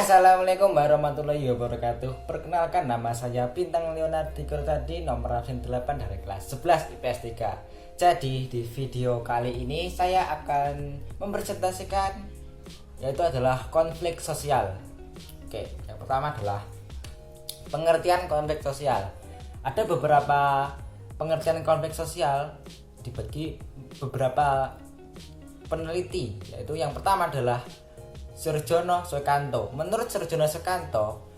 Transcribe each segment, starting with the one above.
Assalamualaikum warahmatullahi wabarakatuh. Perkenalkan, nama saya Bintang Leonardi Kurtadi, nomor absen 8 dari kelas 11 IPS 3. Jadi di video kali ini saya akan mempresentasikan yaitu adalah konflik sosial. Oke, yang pertama adalah pengertian konflik sosial. Ada beberapa pengertian konflik sosial dibagi beberapa peneliti, yaitu yang pertama adalah Surjono Sukanto. Menurut Surjono Sukanto,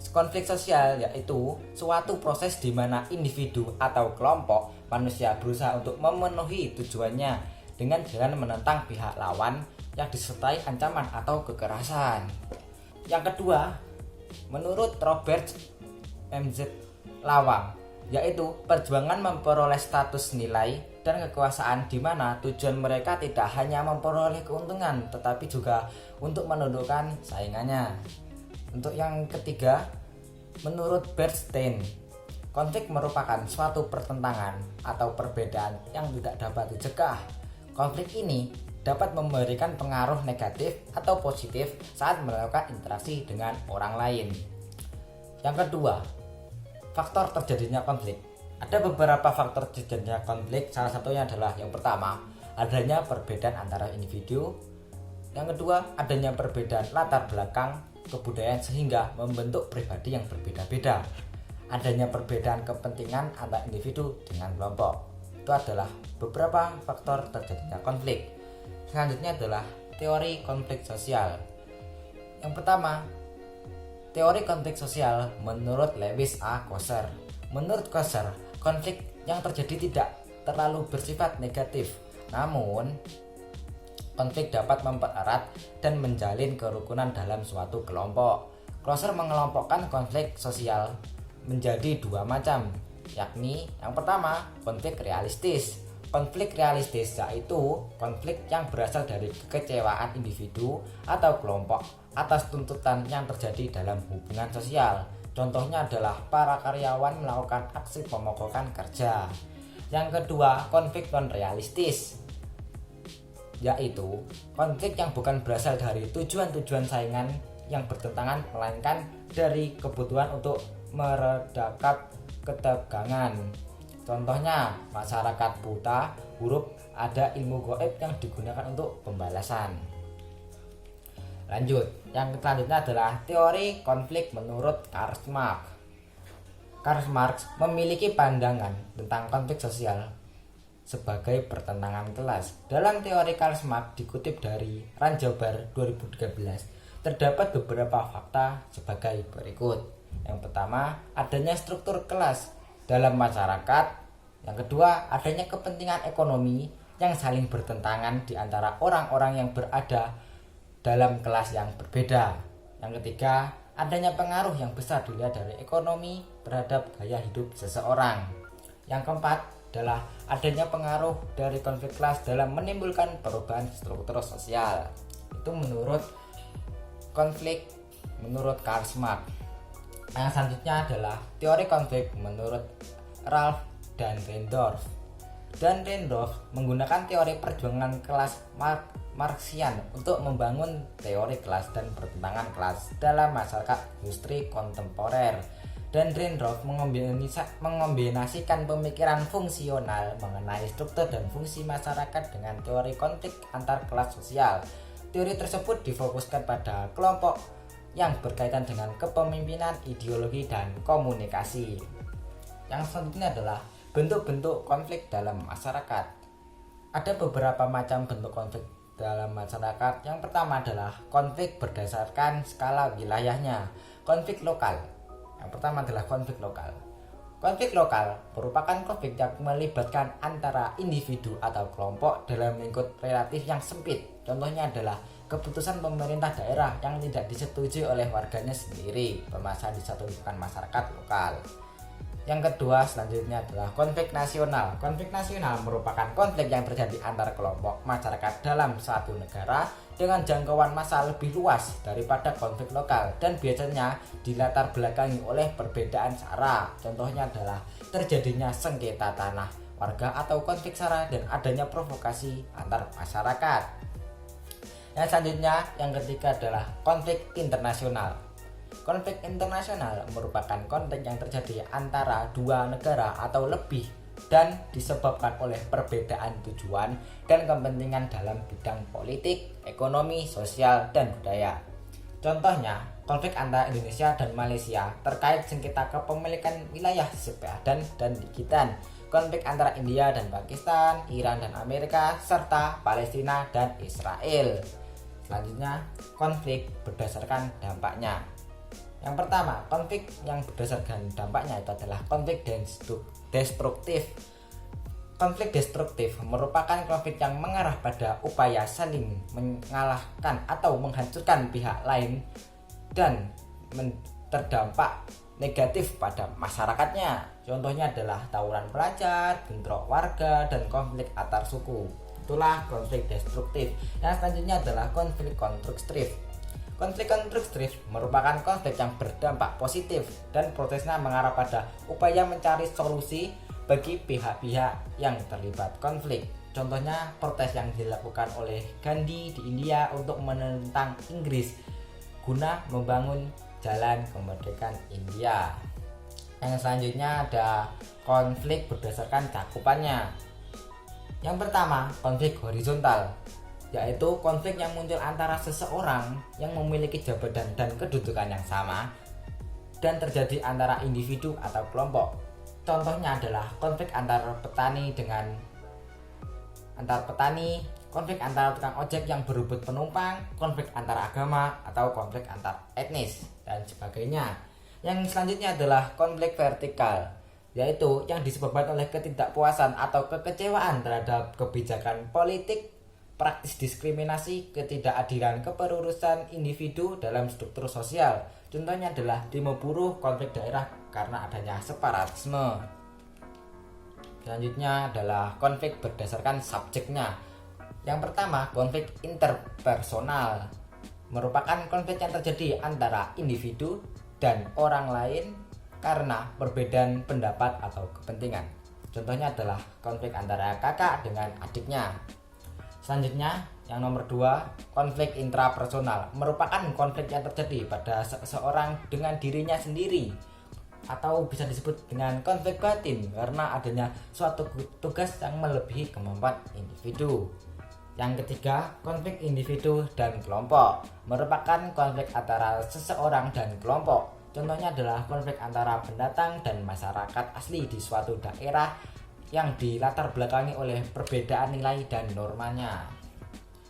konflik sosial yaitu suatu proses di mana individu atau kelompok manusia berusaha untuk memenuhi tujuannya dengan jalan menentang pihak lawan yang disertai ancaman atau kekerasan. Yang kedua, menurut Robert MZ Lawang, yaitu perjuangan memperoleh status nilai dan kekuasaan di mana tujuan mereka tidak hanya memperoleh keuntungan tetapi juga untuk menundukkan saingannya. Untuk yang ketiga, menurut Bernstein, konflik merupakan suatu pertentangan atau perbedaan yang tidak dapat dicegah. Konflik ini dapat memberikan pengaruh negatif atau positif saat melakukan interaksi dengan orang lain. Yang kedua, faktor terjadinya konflik. Ada beberapa faktor terjadinya konflik, salah satunya adalah yang pertama, adanya perbedaan antara individu. Yang kedua, adanya perbedaan latar belakang kebudayaan sehingga membentuk pribadi yang berbeda-beda. Adanya perbedaan kepentingan antara individu dengan kelompok. Itu adalah beberapa faktor terjadinya konflik. Selanjutnya adalah teori konflik sosial. Yang pertama, teori konflik sosial menurut Lewis A. Kosser. Menurut Kosser, konflik yang terjadi tidak terlalu bersifat negatif, namun konflik dapat mempererat dan menjalin kerukunan dalam suatu kelompok. Kosser mengelompokkan konflik sosial menjadi dua macam, yakni yang pertama, konflik realistis. Konflik realistis yaitu konflik yang berasal dari kekecewaan individu atau kelompok atas tuntutan yang terjadi dalam hubungan sosial. Contohnya adalah para karyawan melakukan aksi pemogokan kerja. Yang kedua, konflik non-realistis, yaitu konflik yang bukan berasal dari tujuan-tujuan saingan yang bertentangan, melainkan dari kebutuhan untuk meredakan ketegangan. Contohnya, masyarakat buta huruf ada ilmu gaib yang digunakan untuk pembalasan. Lanjut, yang selanjutnya adalah teori konflik menurut Karl Marx. Karl Marx memiliki pandangan tentang konflik sosial sebagai pertentangan kelas. Dalam teori Karl Marx dikutip dari Ranjauber 2013, terdapat beberapa fakta sebagai berikut. Yang pertama, adanya struktur kelas dalam masyarakat. Yang kedua, adanya kepentingan ekonomi yang saling bertentangan di antara orang-orang yang berada dalam kelas yang berbeda. Yang ketiga, adanya pengaruh yang besar dilihat dari ekonomi terhadap gaya hidup seseorang. Yang keempat adalah adanya pengaruh dari konflik kelas dalam menimbulkan perubahan struktur sosial. Itu menurut konflik menurut Karl Marx. Yang selanjutnya adalah teori konflik menurut Ralph Dahrendorf. Dahrendorf menggunakan teori perjuangan kelas Marxian untuk membangun teori kelas dan pertentangan kelas dalam masyarakat industri kontemporer. Dahrendorf mengombinasikan pemikiran fungsional mengenai struktur dan fungsi masyarakat dengan teori konflik antar kelas sosial. Teori tersebut difokuskan pada kelompok yang berkaitan dengan kepemimpinan, ideologi, dan komunikasi. Yang selanjutnya adalah bentuk-bentuk konflik dalam masyarakat. Ada beberapa macam bentuk konflik dalam masyarakat. Yang pertama adalah konflik berdasarkan skala wilayahnya. Konflik lokal. Yang pertama adalah konflik lokal. Konflik lokal merupakan konflik yang melibatkan antara individu atau kelompok dalam lingkup relatif yang sempit. Contohnya adalah keputusan pemerintah daerah yang tidak disetujui oleh warganya sendiri. Permasalahan di satu lingkungan masyarakat lokal. Yang kedua selanjutnya adalah konflik nasional. Konflik nasional merupakan konflik yang terjadi antar kelompok masyarakat dalam satu negara dengan jangkauan massa lebih luas daripada konflik lokal dan biasanya dilatar belakangi oleh perbedaan sara. Contohnya adalah terjadinya sengketa tanah warga atau konflik sara dan adanya provokasi antar masyarakat. Yang selanjutnya, yang ketiga adalah konflik internasional. Konflik internasional merupakan konflik yang terjadi antara dua negara atau lebih dan disebabkan oleh perbedaan tujuan dan kepentingan dalam bidang politik, ekonomi, sosial, dan budaya. Contohnya, konflik antara Indonesia dan Malaysia terkait sengketa kepemilikan wilayah sepadan dan digitan, konflik antara India dan Pakistan, Iran dan Amerika, serta Palestina dan Israel. Selanjutnya, konflik berdasarkan dampaknya. Yang pertama, konflik yang berdasarkan dampaknya itu adalah konflik destruktif. Konflik destruktif merupakan konflik yang mengarah pada upaya saling mengalahkan atau menghancurkan pihak lain dan terdampak negatif pada masyarakatnya. Contohnya adalah tawuran pelajar, bentrok warga, dan konflik antar suku. Itulah konflik destruktif. Yang selanjutnya adalah konflik konstruktif. Konflik konstruktif merupakan konflik yang berdampak positif dan prosesnya mengarah pada upaya mencari solusi bagi pihak-pihak yang terlibat konflik. Contohnya protes yang dilakukan oleh Gandhi di India untuk menentang Inggris guna membangun jalan kemerdekaan India. Yang selanjutnya ada konflik berdasarkan cakupannya. Yang pertama, konflik horizontal, yaitu konflik yang muncul antara seseorang yang memiliki jabatan dan kedudukan yang sama dan terjadi antara individu atau kelompok. Contohnya adalah konflik antar petani, konflik antara tukang ojek yang berebut penumpang, konflik antar agama, atau konflik antar etnis, dan sebagainya. Yang selanjutnya adalah konflik vertikal, yaitu yang disebabkan oleh ketidakpuasan atau kekecewaan terhadap kebijakan politik, praktis diskriminasi, ketidakadilan kepengurusan individu dalam struktur sosial. Contohnya adalah demo buruh, konflik daerah karena adanya separatisme. Selanjutnya adalah konflik berdasarkan subjeknya. Yang pertama, konflik interpersonal merupakan konflik yang terjadi antara individu dan orang lain karena perbedaan pendapat atau kepentingan. Contohnya adalah konflik antara kakak dengan adiknya. Selanjutnya, yang nomor 2, konflik intrapersonal merupakan konflik yang terjadi pada seseorang dengan dirinya sendiri, atau bisa disebut dengan konflik batin karena adanya suatu tugas yang melebihi kemampuan individu. Yang ketiga, konflik individu dan kelompok merupakan konflik antara seseorang dan kelompok. Contohnya adalah konflik antara pendatang dan masyarakat asli di suatu daerah yang dilatar belakangi oleh perbedaan nilai dan normanya.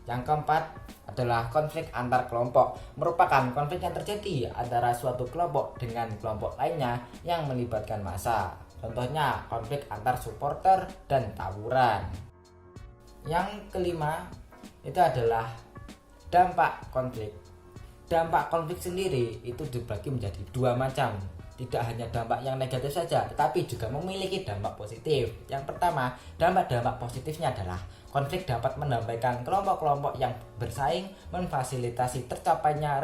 Yang keempat adalah konflik antar kelompok, merupakan konflik yang terjadi antara suatu kelompok dengan kelompok lainnya yang melibatkan massa. Contohnya konflik antar supporter dan tawuran. Yang kelima itu adalah dampak konflik. Dampak konflik sendiri itu dibagi menjadi dua macam. Tidak hanya dampak yang negatif saja, tetapi juga memiliki dampak positif. Yang pertama, dampak positifnya adalah konflik dapat mendamaikan kelompok-kelompok yang bersaing, memfasilitasi tercapainya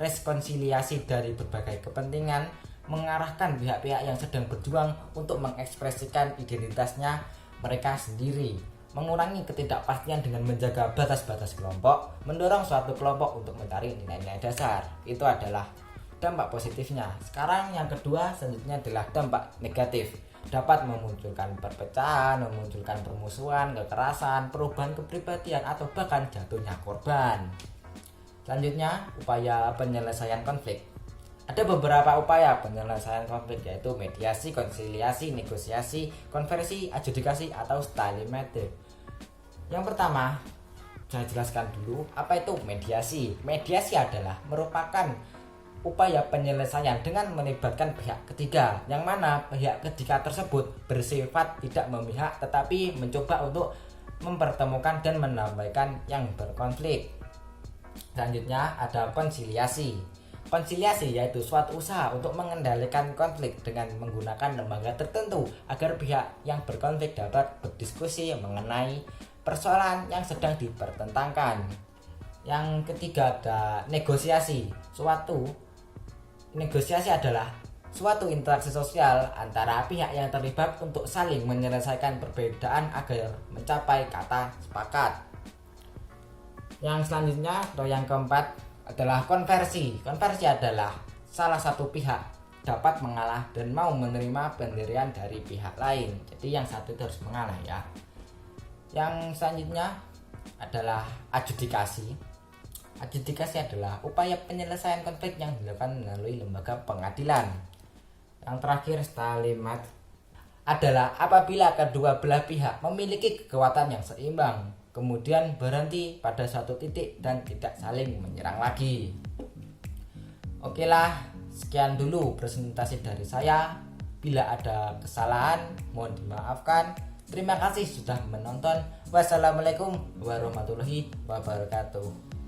rekonsiliasi dari berbagai kepentingan, mengarahkan pihak-pihak yang sedang berjuang untuk mengekspresikan identitasnya mereka sendiri, mengurangi ketidakpastian dengan menjaga batas-batas kelompok, mendorong suatu kelompok untuk mencari nilai-nilai dasar. Itu adalah dampak positifnya. Sekarang yang kedua selanjutnya adalah dampak negatif. Dapat memunculkan perpecahan, memunculkan permusuhan, kekerasan, perubahan kepribadian, atau bahkan jatuhnya korban. Selanjutnya, upaya penyelesaian konflik. Ada beberapa upaya penyelesaian konflik, yaitu mediasi, konsiliasi, negosiasi, konversi, adjudikasi, atau stalemate. Yang pertama, saya jelaskan dulu apa itu mediasi. Mediasi adalah merupakan upaya penyelesaian dengan melibatkan pihak ketiga, yang mana pihak ketiga tersebut bersifat tidak memihak tetapi mencoba untuk mempertemukan dan mendamaikan yang berkonflik. Selanjutnya ada konsiliasi. Konsiliasi yaitu suatu usaha untuk mengendalikan konflik dengan menggunakan lembaga tertentu agar pihak yang berkonflik dapat berdiskusi mengenai persoalan yang sedang dipertentangkan. Yang ketiga ada negosiasi. Negosiasi adalah suatu interaksi sosial antara pihak yang terlibat untuk saling menyelesaikan perbedaan agar mencapai kata sepakat. Yang selanjutnya atau yang keempat adalah konversi. Konversi adalah salah satu pihak dapat mengalah dan mau menerima pendirian dari pihak lain. Jadi yang satu itu harus mengalah ya. Yang selanjutnya adalah adjudikasi. Adjudikasi adalah upaya penyelesaian konflik yang dilakukan melalui lembaga pengadilan. Yang terakhir stalimat adalah apabila kedua belah pihak memiliki kekuatan yang seimbang, kemudian berhenti pada suatu titik dan tidak saling menyerang lagi. Oke lah, sekian dulu presentasi dari saya. Bila ada kesalahan, mohon dimaafkan. Terima kasih sudah menonton. Wassalamualaikum warahmatullahi wabarakatuh.